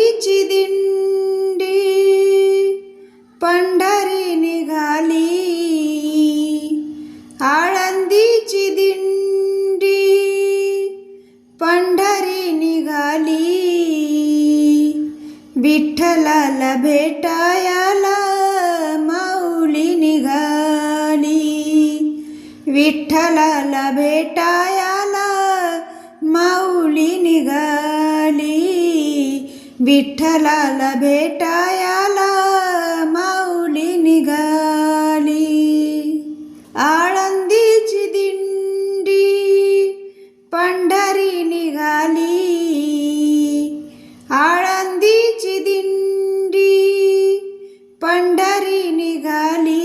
आळंदीची दिंडी पंढरी निघाली, आळंदीची दिंडी पंढरी निघाली, विठ्ठलाला भेटायला माऊली निघाली, विठ्ठलाला भेटायला माऊली निघाली, विठ्ठलाला भेटायला माऊली निघाली. आळंदीची दिंडी पंढरी निघाली, आळंदीची दिंडी पंढरी निघाली,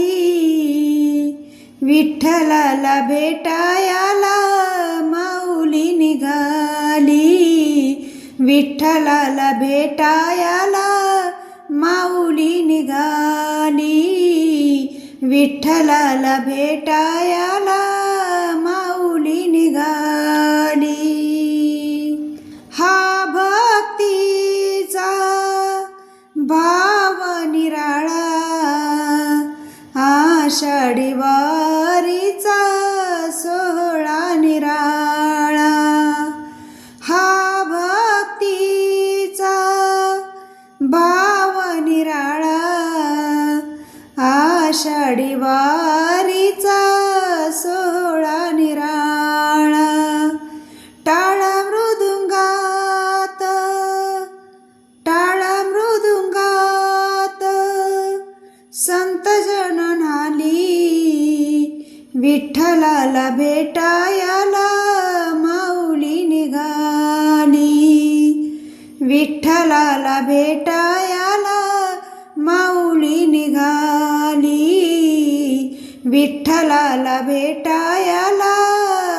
विठ्ठलाला भेटायला माऊली निघाली, विठ्ठलाला भेटायला माऊली निघाली, विठ्ठलाला भेटायला माऊली निघाली. हा भक्तीचा भाव निराळा, आषाढी वारीचा सोहळा निराळा, हा भक्तीचा भाव निराळा, आषाढी वारीचा सोहळा निराळा. टाळा मृदुंगात, टाळा मृदुंगात संत जन नाली, विठ्ठलाला भेटायला माऊली निघाली, विठ्ठलाला भेटायला माऊली निघाली, विठ्ठलाला भेटायला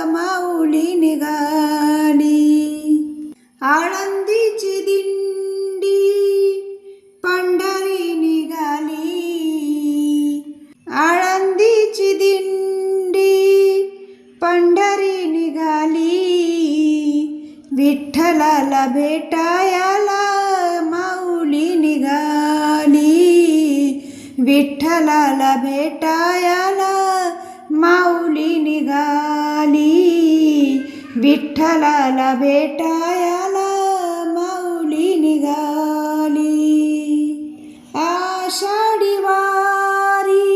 माऊली निघाली. आळंदीची दिंडी पंढरी निघाली, आळंदीची दिंडी पंढरी निघाली, विठ्ठलाला भेटायला माऊली निघाली, विठ्ठलाला भेटायला माऊली निघाली, विठ्ठलाला भेटायला माऊली निघाली. आषाढी वारी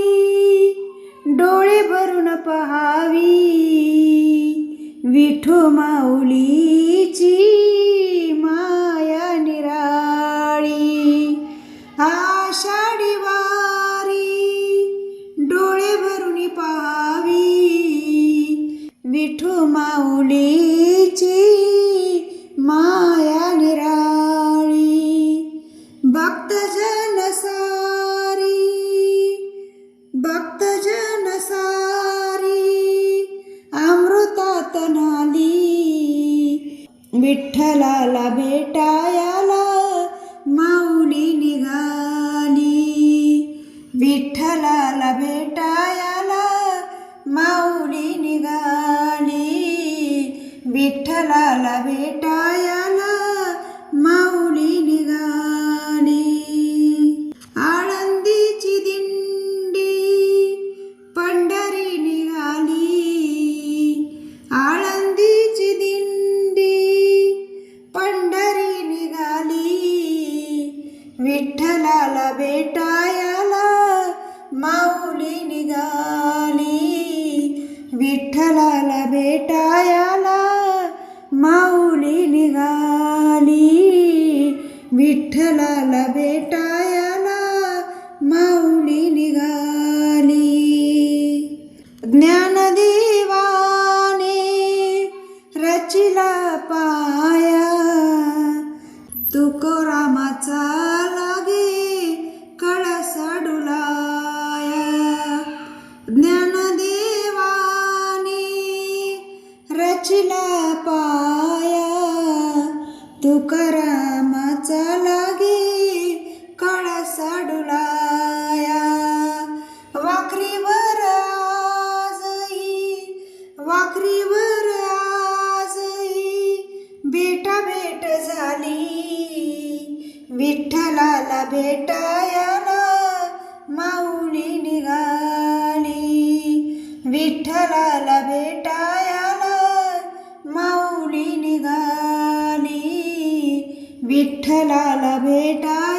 डोळे भरून पहावी, विठू माऊलीची माया निराळी. आषाढी वारी डोळे भरून पहावी, विठू माऊलीची माया निराळी. भक्तजन सारी, भक्तजन सारी अमृतात न्हाली, विठ्ठलाला भेटायला माऊली निघाली, विठ्ठलाला भेटायला माऊली निघाली, विठ्ठलाला भेटायला माऊली निघाली. आळंदीची दिंडी पंढरी निघाली, आळंदीची दिंडी पंढरी निघाली, विठ्ठलाला भेटायला माऊली निघाली, विठ्ठलाला भेटायला माऊली निघाली, विठ्ठलाला भेटायला माऊली निघाली. ज्ञानदेवाने रचिला पाया, तुकोरामाचा लागे कळसा डुलाया. ज्ञानदेवाने रचिला पाया, तुकारामाचा लागे कळसा डुलाया. वाखरीवर आजही, वाखरीवर आजही भेटा भेट झाली विठ्ठलाला भेटायला माऊली निघाली, विठ्ठलाला भेटायला माऊली निघाली, विठ्ठलाला भेटायला